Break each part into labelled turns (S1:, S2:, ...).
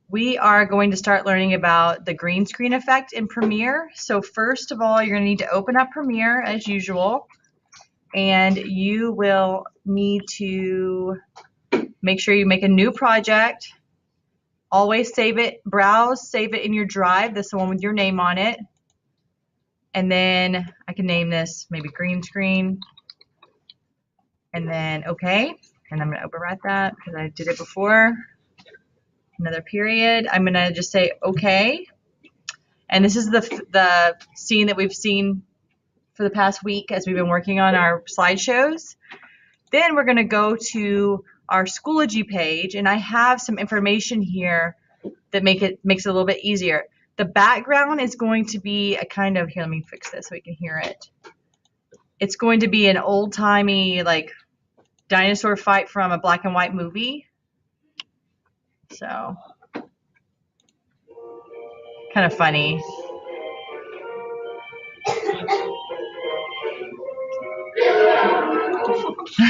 S1: we are going to start learning about the green screen effect in Premiere. So first of all, you're going to need to open up Premiere as usual, and you will need to make sure you make a new project. Always save it, browse, save it in your drive. This is the one with your name on it. And then I can name this maybe green screen. And then okay. And I'm going to overwrite that because I did it before. Another period. I'm going to just say okay. And this is the scene that we've seen for the past week as we've been working on our slideshows. Then we're going to go to our Schoology page, and I have some information here that makes it a little bit easier. The background is going to be a kind of, here, let me fix this so we can hear it. It's going to be an old-timey, like, dinosaur fight from a black and white movie. So, kind of funny.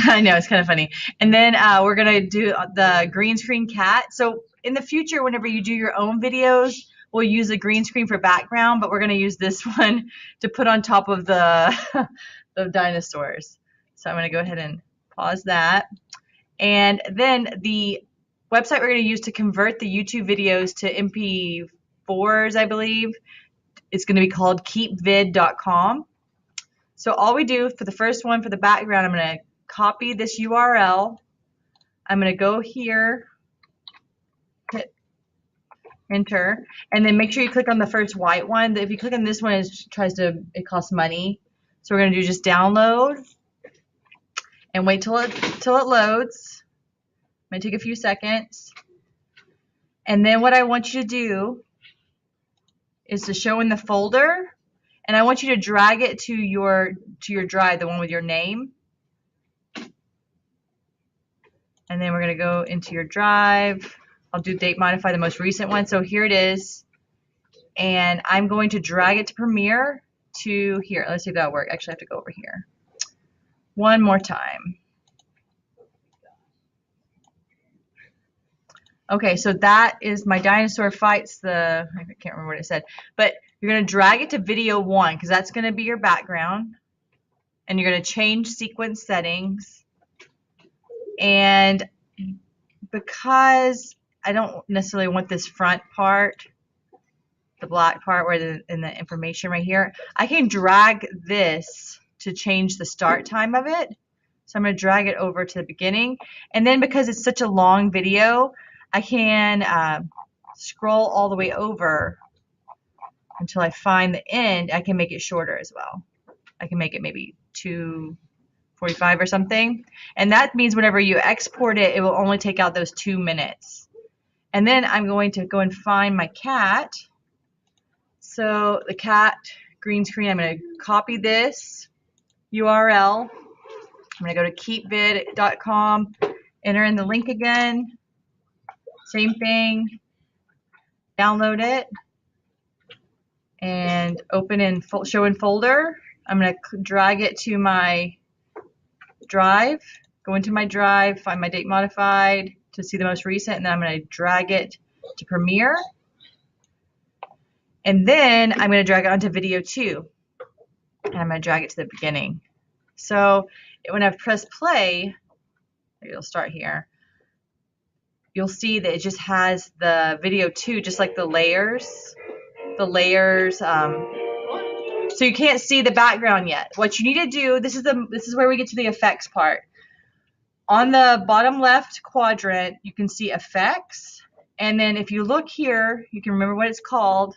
S1: I know, it's kind of funny. And then we're going to do the green screen cat. So in the future, whenever you do your own videos, we'll use the green screen for background, but we're going to use this one to put on top of the, the dinosaurs. So I'm going to go ahead and pause that. And then the website we're going to use to convert the YouTube videos to MP4s, I believe, is going to be called keepvid.com. So all we do for the first one, for the background, I'm going to copy this URL. I'm going to go here, hit enter, and then make sure you click on the first white one. If you click on this one, it costs money. So we're going to do just download and wait till it loads. It might take a few seconds. And then what I want you to do is to show in the folder, and I want you to drag it to your drive, the one with your name. And then we're going to go into your drive. I'll do date modify, the most recent one. So here it is. And I'm going to drag it to Premiere to here. Let's see if that'll work. Actually, I have to go over here one more time. Okay, so that is my dinosaur fights. I can't remember what it said. But you're going to drag it to video 1 because that's going to be your background. And you're going to change sequence settings. And because I don't necessarily want this front part, the black part where in the information right here, I can drag this to change the start time of it. So I'm going to drag it over to the beginning. And then because it's such a long video, I can scroll all the way over until I find the end. I can make it shorter as well. I can make it maybe 2:45 or something. And that means whenever you export it, it will only take out those 2 minutes. And then I'm going to go and find my cat. So the cat green screen, I'm going to copy this URL. I'm going to go to keepvid.com, enter in the link again. Same thing. Download it. And open in show in folder. I'm going to drag it to my drive, go into my drive, find my date modified to see the most recent, and then I'm going to drag it to Premiere. And then I'm going to drag it onto video 2. And I'm going to drag it to the beginning. So when I press play, it'll start here. You'll see that it just has the video 2, just like the layers. The layers. So you can't see the background yet. What you need to do, this is where we get to the effects part. On the bottom left quadrant, you can see effects. And then if you look here, you can remember what it's called.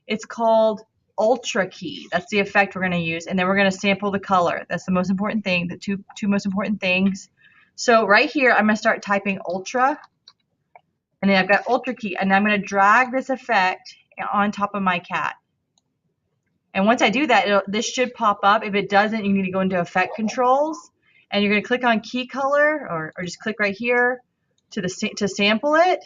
S1: It's called Ultra Key. That's the effect we're going to use. And then we're going to sample the color. That's the most important thing, the two most important things. So right here, I'm going to start typing Ultra. And then I've got Ultra Key. And I'm going to drag this effect on top of my cat. And once I do that, this should pop up. If it doesn't, you need to go into Effect Controls. And you're going to click on Key Color, or just click right here to sample it.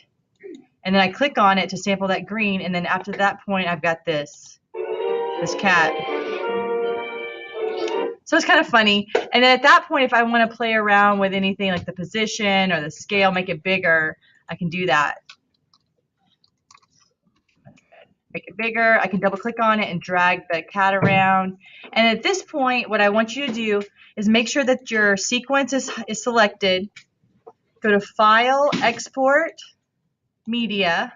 S1: And then I click on it to sample that green. And then after that point, I've got this cat. So it's kind of funny. And then at that point, if I want to play around with anything like the position or the scale, make it bigger, I can do that. make it bigger. I can double click on it and drag the cat around. And at this point, what I want you to do is make sure that your sequence is selected. Go to File, Export, Media.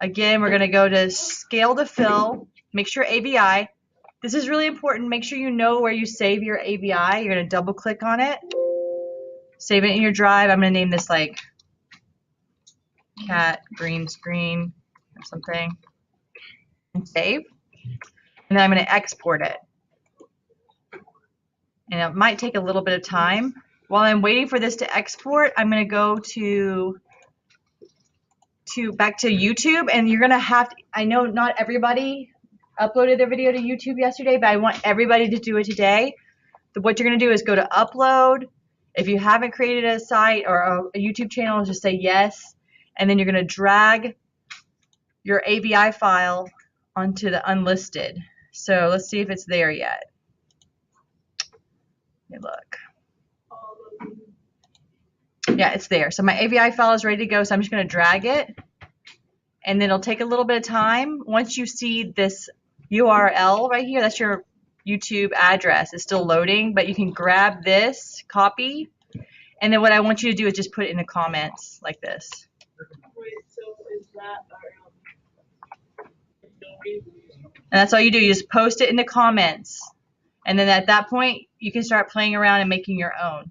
S1: Again, we're going to go to Scale to Fill. Make sure AVI. This is really important. Make sure you know where you save your AVI. You're going to double click on it. Save it in your drive. I'm going to name this like cat green screen or something. And save. And then I'm going to export it. And it might take a little bit of time. While I'm waiting for this to export, I'm going to go back to YouTube, and you're going to have to, I know not everybody uploaded their video to YouTube yesterday, but I want everybody to do it today. What you're going to do is go to upload. If you haven't created a site or a YouTube channel, just say yes, and then you're going to drag your AVI file onto the unlisted. So let's see if it's there yet. Let me look. Yeah, it's there. So my AVI file is ready to go, so I'm just going to drag it, and then it'll take a little bit of time. Once you see this URL right here, that's your YouTube address. It's still loading, but you can grab this, copy, and then what I want you to do is just put it in the comments like this.
S2: Wait, so is that
S1: And that's all you do. You just post it in the comments. And then at that point, you can start playing around and making your own.